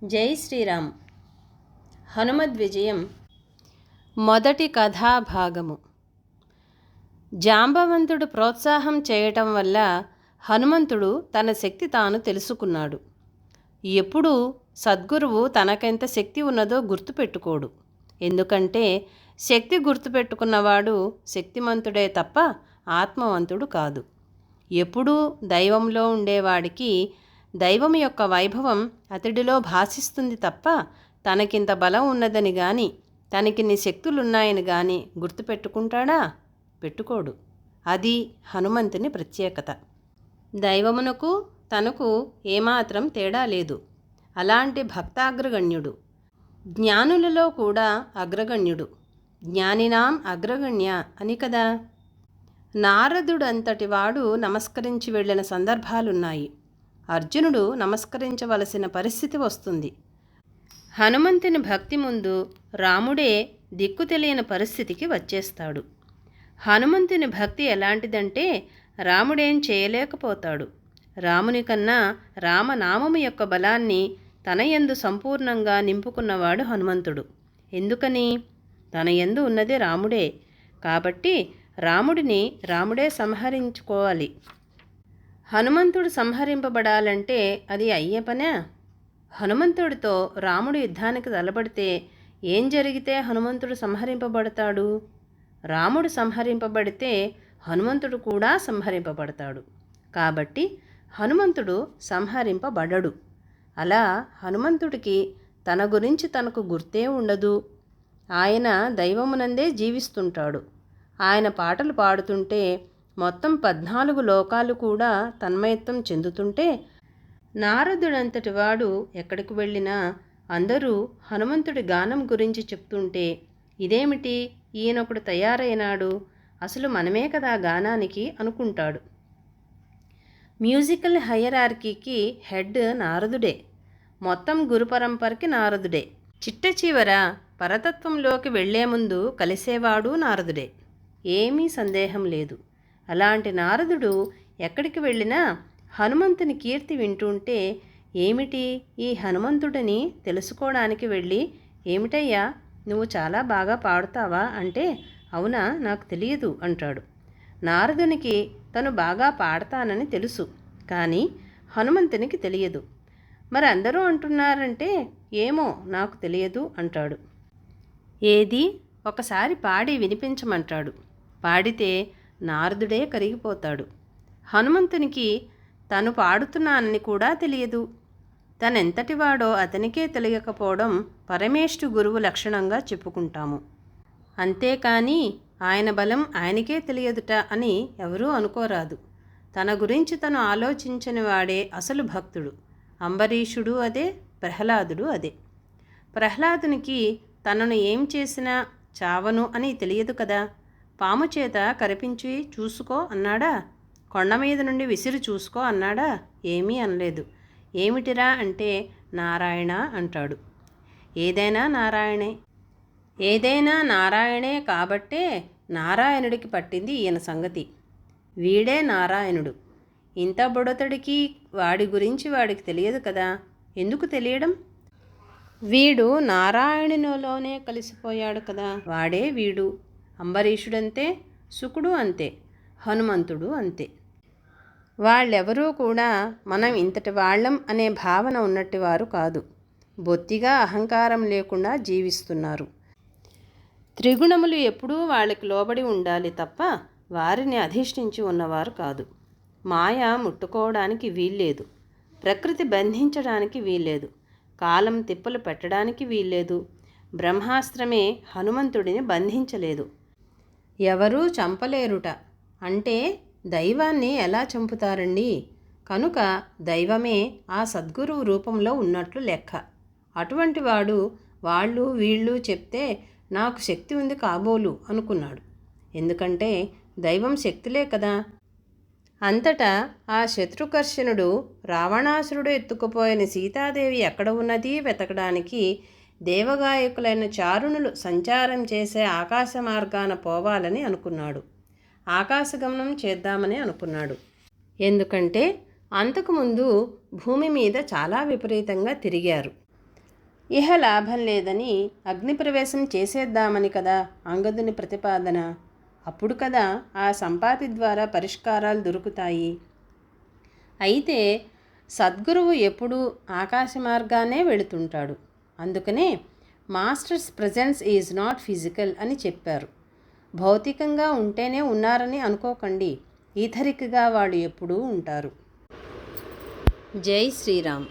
జై శ్రీరామ్. హనుమద్విజయం మొదటి కథాభాగము. జాంబవంతుడు ప్రోత్సాహం చేయటం వల్ల హనుమంతుడు తన శక్తి తాను తెలుసుకున్నాడు. ఎప్పుడూ సద్గురువు తనకెంత శక్తి ఉన్నదో గుర్తుపెట్టుకోడు. ఎందుకంటే శక్తి గుర్తుపెట్టుకున్నవాడు శక్తిమంతుడే తప్ప ఆత్మవంతుడు కాదు. ఎప్పుడూ దైవంలో ఉండేవాడికి దైవం యొక్క వైభవం అతడిలో భాషిస్తుంది తప్ప తనకింత బలం ఉన్నదని గాని తనకిన్ని శక్తులున్నాయని గాని గుర్తుపెట్టుకుంటాడా? పెట్టుకోడు. అది హనుమంతుని ప్రత్యేకత. దైవమునకు తనకు ఏమాత్రం తేడా లేదు. అలాంటి భక్తాగ్రగణ్యుడు. జ్ఞానులలో కూడా అగ్రగణ్యుడు. జ్ఞానినాం అగ్రగణ్య అని కదా. నారదుడంతటి వాడు నమస్కరించి వెళ్ళిన సందర్భాలున్నాయి. అర్జునుడు నమస్కరించవలసిన పరిస్థితి వస్తుంది. హనుమంతుని భక్తి ముందు రాముడే దిక్కు తెలియని పరిస్థితికి వచ్చేస్తాడు. హనుమంతుని భక్తి ఎలాంటిదంటే రాముడేం చేయలేకపోతాడు. రాముని కన్నా రామనామము యొక్క బలాన్ని తన యందు సంపూర్ణంగా నింపుకున్నవాడు హనుమంతుడు. ఎందుకని? తన యందు ఉన్నదే రాముడే. కాబట్టి రాముడిని రాముడే సంహరించుకోవాలి. హనుమంతుడు సంహరింపబడాలంటే అది అయ్యే పనే. హనుమంతుడితో రాముడు యుద్ధానికి తలపడితే ఏం జరిగితే హనుమంతుడు సంహరింపబడతాడు? రాముడు సంహరింపబడితే హనుమంతుడు కూడా సంహరింపబడతాడు. కాబట్టి హనుమంతుడు సంహరింపబడడు. అలా హనుమంతుడికి తన గురించి తనకు గుర్తే ఉండదు. ఆయన దైవమునందే జీవిస్తుంటాడు. ఆయన పాటలు పాడుతుంటే మొత్తం 14 లోకాలు కూడా తన్మయత్వం చెందుతుంటే నారదుడంతటి వాడు ఎక్కడికి వెళ్ళినా అందరూ హనుమంతుడి గానం గురించి చెప్తుంటే ఇదేమిటి, ఈయనొకడు తయారైనాడు, అసలు మనమే కదా గానానికి అనుకుంటాడు. మ్యూజికల్ హైరార్కీకి హెడ్ నారదుడే. మొత్తం గురు పరంపరకి నారదుడే. చిట్ట చివర పరతత్వంలోకి వెళ్లే ముందు కలిసేవాడు నారదుడే. ఏమీ సందేహం లేదు. అలాంటి నారదుడు ఎక్కడికి వెళ్ళినా హనుమంతుని కీర్తి వింటుంటే ఏమిటి, ఈ హనుమంతుడిని తెలుసుకోవడానికి వెళ్ళి ఏమిటయ్యా నువ్వు చాలా బాగా పాడుతావా అంటే అవునా, నాకు తెలియదు అంటాడు. నారదునికి తను బాగా పాడతానని తెలుసు, కానీ హనుమంతునికి తెలియదు. మరి అందరూ అంటున్నారంటే ఏమో నాకు తెలియదు అంటాడు. ఏది ఒకసారి పాడి వినిపించమంటాడు. పాడితే నారదుడే కరిగిపోతాడు. హనుమంతునికి తను పాడుతున్నానని కూడా తెలియదు. తనెంతటివాడో అతనికే తెలియకపోవడం పరమేష్ఠి గురువు లక్షణంగా చెప్పుకుంటాము. అంతేకాని ఆయన బలం ఆయనకే తెలియదుట అని ఎవరూ అనుకోరాదు. తన గురించి తను ఆలోచించని వాడే అసలు భక్తుడు. అంబరీషుడు అదే, ప్రహ్లాదుడు అదే. ప్రహ్లాదునికి తనను ఏం చేసినా చావను అని తెలియదు కదా. పాము చేత కరిపించి చూసుకో అన్నాడా? కొండ మీద నుండి విసిరి చూసుకో అన్నాడా? ఏమీ అనలేదు. ఏమిటిరా అంటే నారాయణ అంటాడు. ఏదైనా నారాయణే. ఏదైనా నారాయణే కాబట్టే నారాయణుడికి పట్టింది ఈయన సంగతి. వీడే నారాయణుడు. ఇంత బుడతడికి వాడి గురించి వాడికి తెలియదు కదా. ఎందుకు తెలియడం? వీడు నారాయణునిలోనే కలిసిపోయాడు కదా. వాడే వీడు. అంబరీషుడంతే, శుకుడు అంతే, హనుమంతుడు అంతే. వాళ్ళెవరూ కూడా మనం ఇంతటి వాళ్ళం అనే భావన ఉన్నట్టివారు కాదు. బొత్తిగా అహంకారం లేకుండా జీవిస్తున్నారు. త్రిగుణములు ఎప్పుడూ వాళ్ళకి లోబడి ఉండాలి తప్ప వారిని అధిష్ఠించి ఉన్నవారు కాదు. మాయ ముట్టుకోవడానికి వీల్లేదు. ప్రకృతి బంధించడానికి వీల్లేదు. కాలం తిప్పలు పెట్టడానికి వీల్లేదు. బ్రహ్మాస్త్రమే హనుమంతుడిని బంధించలేదు. ఎవరూ చంపలేరుట అంటే దైవాన్ని ఎలా చంపుతారండి? కనుక దైవమే ఆ సద్గురువు రూపంలో ఉన్నట్లు లెక్క. అటువంటి వాడు వాళ్ళు వీళ్ళు చెప్తే నాకు శక్తి ఉంది కాబోలు అనుకున్నాడు. ఎందుకంటే దైవం శక్తులే కదా. అంతటా ఆ శత్రుకర్షణుడు రావణాసురుడు ఎత్తుకుపోయిన సీతాదేవి ఎక్కడ ఉన్నది వెతకడానికి దేవగాయకులైన చారుణులు సంచారం చేసే ఆకాశ మార్గాన పోవాలని అనుకున్నాడు. ఆకాశగమనం చేద్దామని అనుకున్నాడు. ఎందుకంటే అంతకుముందు భూమి మీద చాలా విపరీతంగా తిరిగారు. ఇహ లాభం లేదని అగ్నిప్రవేశం చేసేద్దామని కదా అంగదుని ప్రతిపాదన. అప్పుడు కదా ఆ సంపాతి ద్వారా పరిష్కారాలు దొరుకుతాయి. అయితే సద్గురువు ఎప్పుడూ ఆకాశ మార్గానే వెళుతుంటాడు. అందుకనే masters presence is not physical అని చెప్పారు. భౌతికంగా ఉంటేనే ఉన్నారని అనుకోకండి, ఈథరిక్గా వాళ్ళు ఎప్పుడూ ఉంటారు. జై శ్రీరామ్.